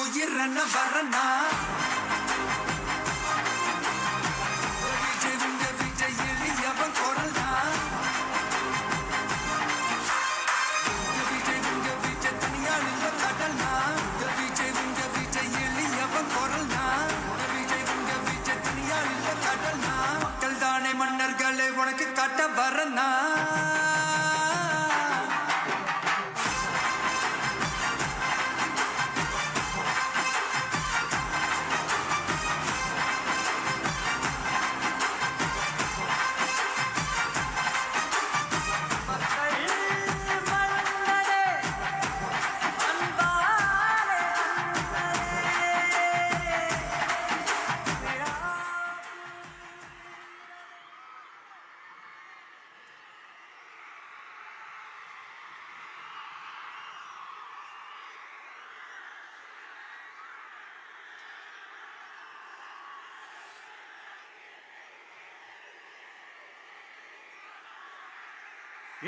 உயிரன வரனா விஜய் எளியவன் குரல்னா விஜய் தனியால் இல்ல கடல்னா விஜய் எளியவன் குரல்னா விஜய் தனியால் இல்ல கடல்னா மக்கள் தானே மன்னர்களே உனக்கு காட்ட வரனா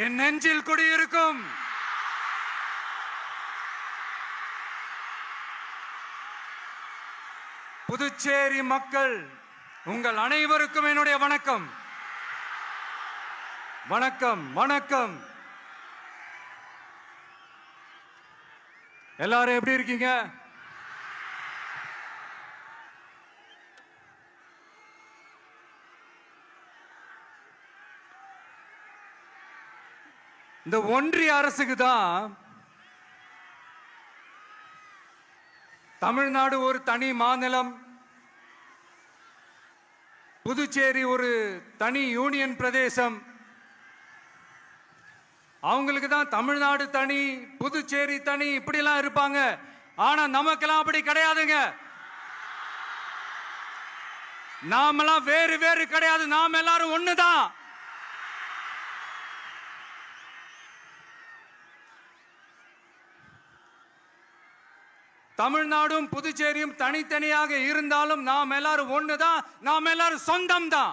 என் நெஞ்சில் குடியிருக்கும் புதுச்சேரி மக்கள் உங்கள் அனைவருக்கும் என்னுடைய வணக்கம். வணக்கம் வணக்கம். எல்லாரும் எப்படி இருக்கீங்க? இந்த ஒன்றிய அரசுக்கு தான் தமிழ்நாடு ஒரு தனி மாநிலம், புதுச்சேரி ஒரு தனி யூனியன் பிரதேசம். அவங்களுக்கு தான் தமிழ்நாடு தனி, புதுச்சேரி தனி, இப்படிலாம் இருப்பாங்க. ஆனா நமக்கெல்லாம் அப்படி கிடையாதுங்க. நாமெல்லாம் வேறு வேறு கிடையாது. நாம் எல்லாரும் ஒண்ணுதான். தமிழ்நாடும் புதுச்சேரியும் தனித்தனியாக இருந்தாலும் நாம் எல்லாரும் ஒண்ணுதான். நாம் எல்லாரும் சொந்தம் தான்.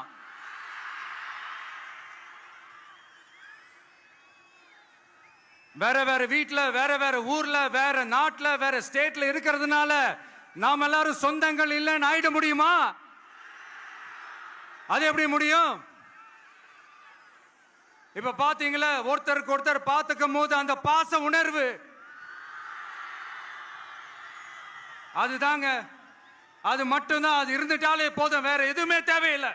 வேற வேற வீட்டுல, வேற வேற ஊர்ல, வேற நாட்டுல, வேற ஸ்டேட்ல இருக்கிறதுனால நாம் எல்லாரும் சொந்தங்கள் இல்லைன்னு ஆயிட முடியுமா? அது எப்படி முடியும்? இப்ப பாத்தீங்களா, ஒருத்தருக்கு ஒருத்தர் பார்த்துக்கும் போது அந்த பாச உணர்வு, அதுதாங்க. அது மட்டும்தான். அது இருந்துட்டாலே போதும், வேற எதுவுமே தேவையில்லை.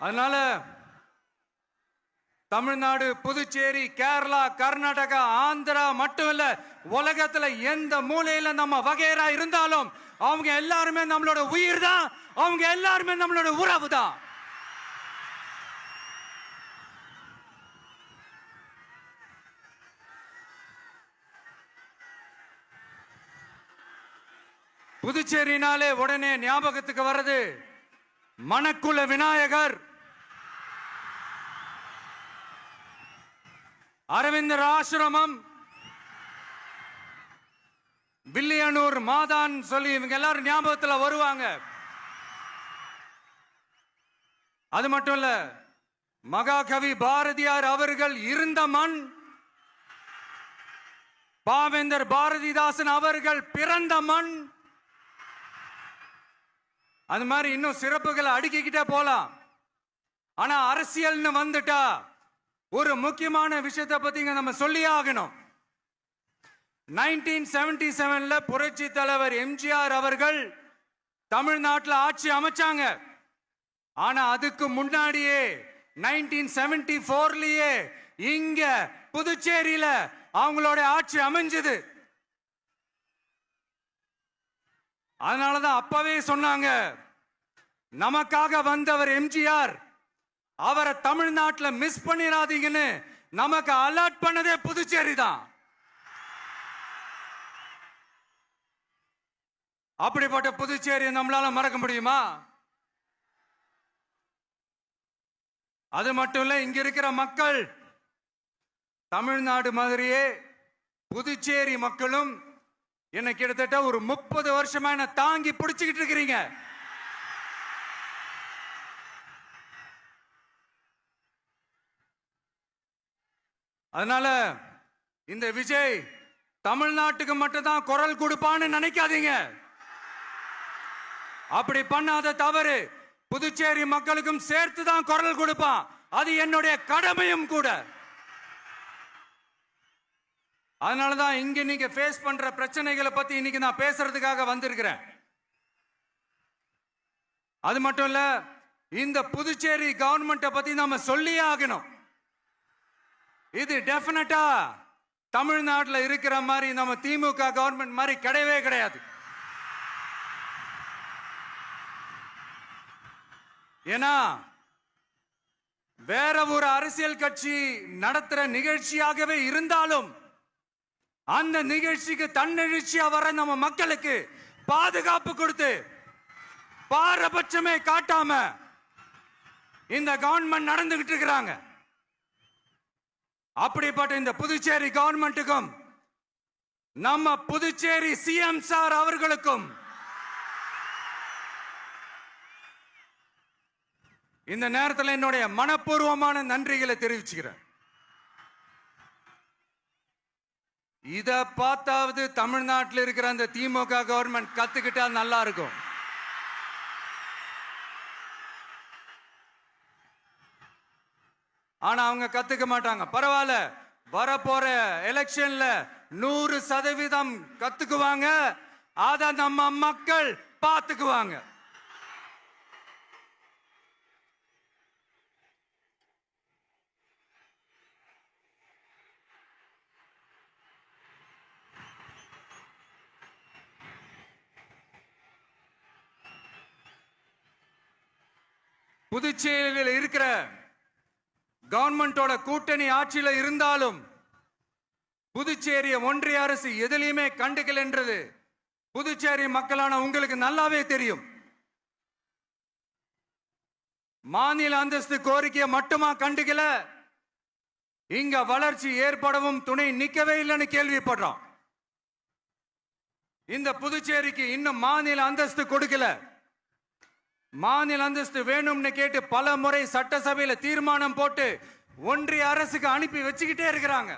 அதனால தமிழ்நாடு, புதுச்சேரி, கேரளா, கர்நாடகா, ஆந்திரா மட்டும் இல்ல, உலகத்துல எந்த மூலையில நம்ம வகைரா இருந்தாலும் அவங்க எல்லாருமே நம்மளோட உயிர் தான். அவங்க எல்லாருமே நம்மளோட உறவு தான். புதுச்சேரினாலே உடனே ஞாபகத்துக்கு வர்றது மணக்குள விநாயகர், அரவிந்தர் ஆசிரமம், வில்லியனூர் மாதான் சொல்லி இவங்க எல்லாரும் ஞாபகத்தில் வருவாங்க. அது மட்டும் இல்ல, மகாகவி பாரதியார் அவர்கள் இருந்த மண், பாவேந்தர் பாரதிதாசன் அவர்கள் பிறந்த மண். அது மாதிரி இன்னும் சிறப்புகளை அடுக்கிக்கிட்டே போலாம். ஆனா அரசியல்னு வந்துட்டா ஒரு முக்கியமான விஷயத்தை பத்தி நம்ம சொல்லி ஆகணும். 1977ல புரட்சி தலைவர் எம்ஜிஆர் அவர்கள் தமிழ்நாட்டில் ஆட்சி அமைச்சாங்க. ஆனா அதுக்கு முன்னாடியே 1974லயே இங்க புதுச்சேரியில அவங்களோட ஆட்சி அமைஞ்சது. அதனாலதான் அப்பவே சொன்னாங்க, நமக்காக வந்தவர் எம்ஜிஆர், அவரை தமிழ்நாட்டில் மிஸ் பண்ணிடாதீங்கன்னு நமக்கு அலர்ட் பண்ணதே புதுச்சேரி தான். அப்படிப்பட்ட புதுச்சேரியை நம்மளால மறக்க முடியுமா? அது மட்டும் இல்ல, இங்க இருக்கிற மக்கள் தமிழ்நாடு மாதிரியே புதுச்சேரி மக்களும் என்ன கிட்டத்தட்ட ஒரு 30 வருஷமா என்ன தாங்கி பிடிச்சுக்கிட்டு இருக்கிறீங்க. அதனால இந்த விஜய் தமிழ்நாட்டுக்கு மட்டும்தான் குரல் கொடுப்பான்னு நினைக்காதீங்க. அப்படி பண்ணாத தவறு புதுச்சேரி மக்களுக்கும் சேர்த்து தான் குரல் கொடுப்பான். அது என்னுடைய கடமையும் கூட. அதனாலதான் இங்க நீங்க ஃபேஸ் பண்ற பிரச்சனைகளை பத்தி இன்னைக்கு நான் பேசுறதுக்காக வந்திருக்கிறேன். அது மட்டும் இல்ல, இந்த புதுச்சேரி கவர்மெண்ட்டை பத்தி நாம சொல்லியே ஆகணும். இது டெஃபினட்டா தமிழ்நாட்டில் இருக்கிற மாதிரி நம்ம திமுக கவர்மெண்ட் மாதிரி கிடையவே கிடையாது. ஏன்னா வேற ஒரு அரசியல் கட்சி நடத்துற நிகழ்ச்சியாகவே இருந்தாலும் அந்த நிகழ்ச்சிக்கு தன்னெழுச்சியா வர நம்ம மக்களுக்கு பாதுகாப்பு கொடுத்து பாரபட்சமே காட்டாம இந்த கவர்மெண்ட் நடந்துகிட்டு இருக்கிறாங்க. அப்படிப்பட்ட இந்த புதுச்சேரி கவர்மெண்ட்டுக்கும் நம்ம புதுச்சேரி சிஎம் சார் அவர்களுக்கும் இந்த நேரத்தில் என்னுடைய மனப்பூர்வமான நன்றிகளை தெரிவிச்சுக்கிறேன். இத பார்த்தாவது தமிழ்நாட்டில் இருக்கிற அந்த திமுக கவர்மெண்ட் கத்துக்கிட்டா நல்லா இருக்கும். ஆனா அவங்க கத்துக்க மாட்டாங்க. பரவாயில்ல, வரப்போற எலெக்ஷன்ல 100% கத்துக்குவாங்க. அத நம்ம மக்கள் பார்த்துக்குவாங்க. புதுச்சேரியில் இருக்கிற கவர்மெண்டோட கூட்டணி ஆட்சியில இருந்தாலும் புதுச்சேரிய ஒன்றிய அரசு எதிலையுமே கண்டுக்கல என்றது புதுச்சேரி மக்களான உங்களுக்கு நல்லாவே தெரியும். மாநில அந்தஸ்து கோரிக்கையை மட்டுமா கண்டுக்கல, இங்க வளர்ச்சி ஏற்படவும் துணை நிக்கவே இல்லைன்னு கேள்விப்படுறோம். இந்த புதுச்சேரிக்கு இன்னும் மாநில அந்தஸ்து கொடுக்கல. மாநில அந்தஸ்து வேணும்னு கேட்டு பல முறை சட்டசபையில தீர்மானம் போட்டு ஒன்றிய அரசுக்கு அனுப்பி வச்சுக்கிட்டே இருக்கிறாங்க.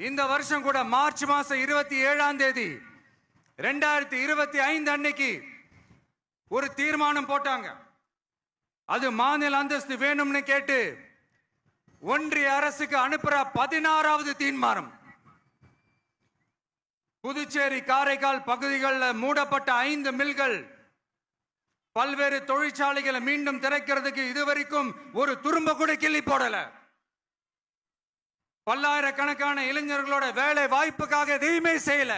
இந்த வருஷம் கூட மார்ச் மாசம் 27ஆம் தேதி 2025 அன்னைக்கு ஒரு தீர்மானம் போட்டாங்க. அது மாநில அந்தஸ்து வேணும்னு கேட்டு ஒன்றிய அரசுக்கு அனுப்புற 16வது தீர்மானம். புதுச்சேரி காரைக்கால் பகுதிகளில் மூடப்பட்ட 5 மில்கள், பல்வேறு தொழிற்சாலைகளை மீண்டும் திறக்கிறதுக்கு இதுவரைக்கும் ஒரு துரும்ப கூட கிள்ளி போடல. பல்லாயிரக்கணக்கான இளைஞர்களோட வேலை வாய்ப்புக்காக எதையுமே செய்யல.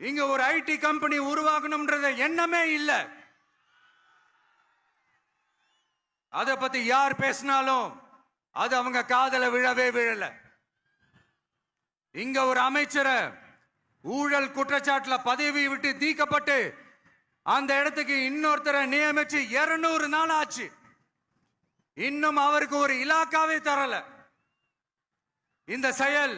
இங்க ஒரு ஐடி கம்பெனி உருவாகணும்ன்றது எண்ணமே இல்லை. அதை பத்தி யார் பேசினாலும் அது அவங்க காதல விழவே விழல. இங்க ஒரு அமைச்சரை ஊழல் குற்றச்சாட்டுல பதவி விட்டு நீக்கப்பட்டு அந்த இடத்துக்கு இன்னொருத்தரை நியமிச்சு 200 நாள் ஆச்சு. இன்னும் அவருக்கு ஒரு இலாக்காவே தரல. இந்த செயல்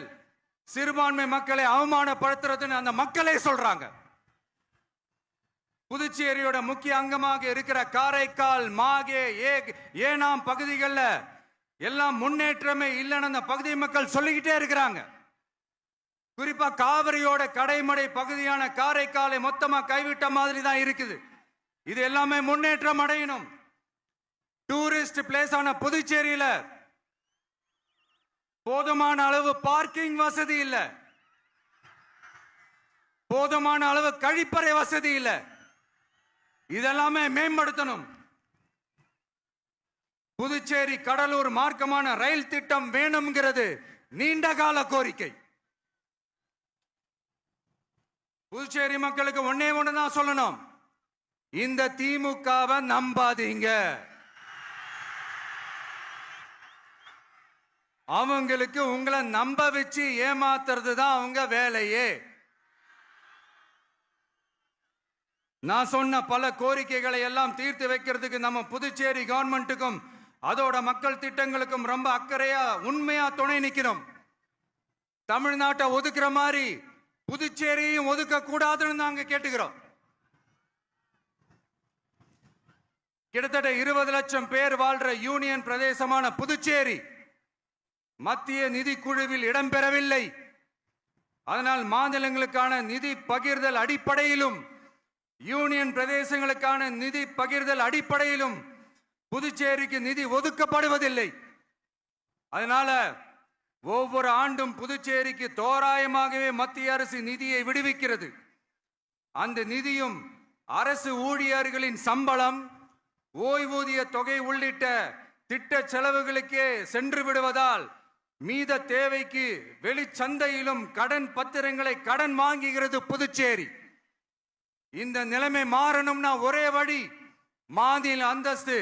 சிறுபான்மை மக்களை அவமானப்படுத்துறதுன்னு அந்த மக்களே சொல்றாங்க. புதுச்சேரியோட முக்கிய அங்கமாக இருக்கிற காரைக்கால், மாகே, ஏனாம் பகுதிகளில் எல்லாம் முன்னேற்றமே இல்லைன்னு அந்த பகுதி மக்கள் சொல்லிக்கிட்டே இருக்கிறாங்க. குறிப்பா காவிரியோட கடைமடை பகுதியான காரைக்காலை மொத்தமா கைவிட்ட மாதிரி தான் இருக்குது. இது எல்லாமே முன்னேற்றம் அடையணும். டூரிஸ்ட் பிளேஸ் ஆன புதுச்சேரியில போதுமான அளவு பார்க்கிங் வசதி இல்ல, போதுமான அளவு கழிப்பறை வசதி இல்ல. இதெல்லாமே மேம்படுத்தணும். புதுச்சேரி கடலூர் மார்க்கமான ரயில் திட்டம் வேணும்ங்கிறது நீண்ட கால கோரிக்கை. புதுச்சேரி மக்களுக்கு ஒன்னே ஒண்ணுதான் சொல்லணும், இந்த திமுகவை நம்பாதீங்க. அவங்களுக்கு உங்களை நம்ப வச்சு ஏமாத்துறது தான் அவங்க வேலையே. நான் சொன்ன பல கோரிக்கைகளை எல்லாம் தீர்த்து வைக்கிறதுக்கு நம்ம புதுச்சேரி கவர்மெண்ட்டுக்கும் அதோட மக்கள் திட்டங்களுக்கும் ரொம்ப அக்கறையா உண்மையா துணை நிற்கிறோம். தமிழ்நாட்டை ஒதுக்குற மாதிரி புதுச்சேரியும் ஒதுக்க கூடாதுன்னு நாங்க கேட்டுக்கிறோம். கிட்டத்தட்ட 20 லட்சம் பேர் வாழ்ற யூனியன் பிரதேசமான புதுச்சேரி மத்திய நிதி குழுவில் இடம்பெறவில்லை. அதனால் மாநிலங்களுக்கான நிதி பகிர்தல் அடிப்படையிலும் யூனியன் பிரதேசங்களுக்கான நிதி பகிர்தல் அடிப்படையிலும் புதுச்சேரிக்கு நிதி ஒதுக்கப்படுவதில்லை. அதனால ஒவ்வொரு ஆண்டும் புதுச்சேரிக்கு தோராயமாகவே மத்திய அரசு நிதியை விடுவிக்கிறது. அந்த நிதியும் அரசு ஊழியர்களின் சம்பளம், ஓய்வூதிய தொகை உள்ளிட்ட திட்ட செலவுகளுக்கே சென்று விடுவதால் மீத தேவைக்கு வெளிச்சந்தையிலும் கடன் பத்திரங்களை கடன் வாங்குகிறது புதுச்சேரி. இந்த நிலைமை மாறணும்னா ஒரே வழி, மாநில அந்தஸ்து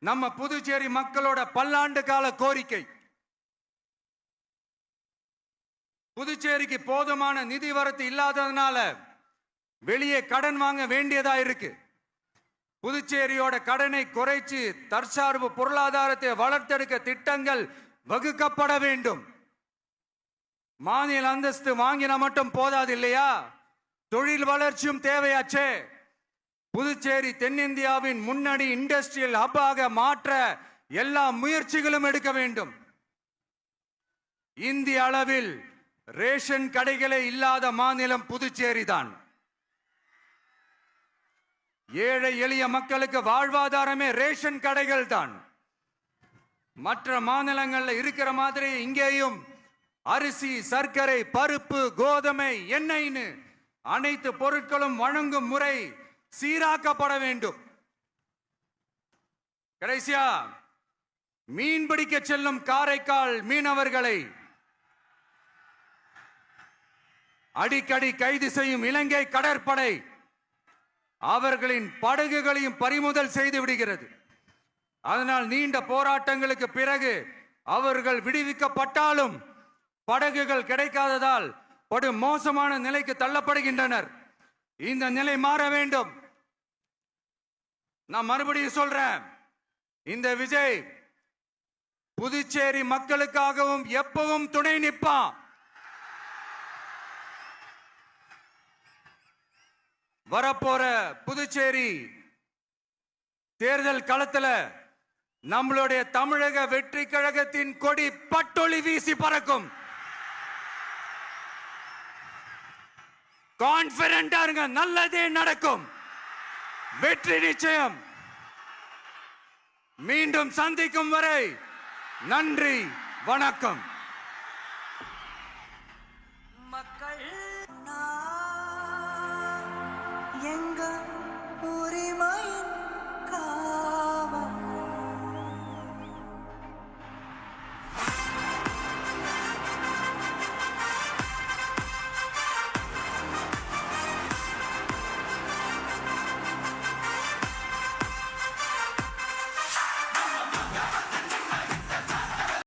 நம்ம புதுச்சேரி மக்களோட பல்லாண்டு கால கோரிக்கை. புதுச்சேரிக்கு போதுமான நிதி வரத்து இல்லாததுனால வெளியே கடன் வாங்க வேண்டியதா இருக்கு. புதுச்சேரியோட கடனை குறைச்சு தற்சார்பு பொருளாதாரத்தை வளர்த்தெடுக்க திட்டங்கள் வகுக்கப்பட வேண்டும். மாநில அந்தஸ்து வாங்கினா மட்டும் போதாது இல்லையா, தொழில் வளர்ச்சியும் தேவையாச்சே. புதுச்சேரி தென்னிந்தியாவின் முன்னணி இண்டஸ்ட்ரியல் ஹப்பாக மாற்ற எல்லா முயற்சிகளும் எடுக்க வேண்டும். இந்திய அளவில் ரேஷன் கடைகளே இல்லாத மாநிலம் புதுச்சேரி தான். ஏழை எளிய மக்களுக்கு வாழ்வாதாரமே ரேஷன் கடைகள் தான். மற்ற மாநிலங்கள்ல இருக்கிற மாதிரி இங்கேயும் அரிசி, சர்க்கரை, பருப்பு, கோதுமை, எண்ணெய்னு அனைத்து பொருட்களும் வழங்கும் முறை சீராக்கப்பட வேண்டும். கடைசியா மீன் பிடிக்க செல்லும் காரைக்கால் மீனவர்களை அடிக்கடி கைது செய்யும் இலங்கை கடற்படை அவர்களின் படகுகளையும் பறிமுதல் செய்து விடுகிறது. அதனால் நீண்ட போராட்டங்களுக்கு பிறகு அவர்கள் விடுவிக்கப்பட்டாலும் படகுகள் கிடைக்காததால் படு மோசமான நிலைக்கு தள்ளப்படுகின்றனர். இந்த நிலை மாற வேண்டும். நான் மறுபடியும் சொல்றேன், இந்த விஜய் புதுச்சேரி மக்களுக்காகவும் எப்பவும் துணை நிற்பான். வரப்போற புதுச்சேரி தேர்தல் களத்துல நம்மளுடைய தமிழக வெற்றி கழகத்தின் கொடி பட்டொளி வீசி பறக்கும். கான்பிடென்டா இருங்க, நல்லதே நடக்கும், வெற்றி நிச்சயம். மீண்டும் சந்திக்கும் வரை நன்றி, வணக்கம்.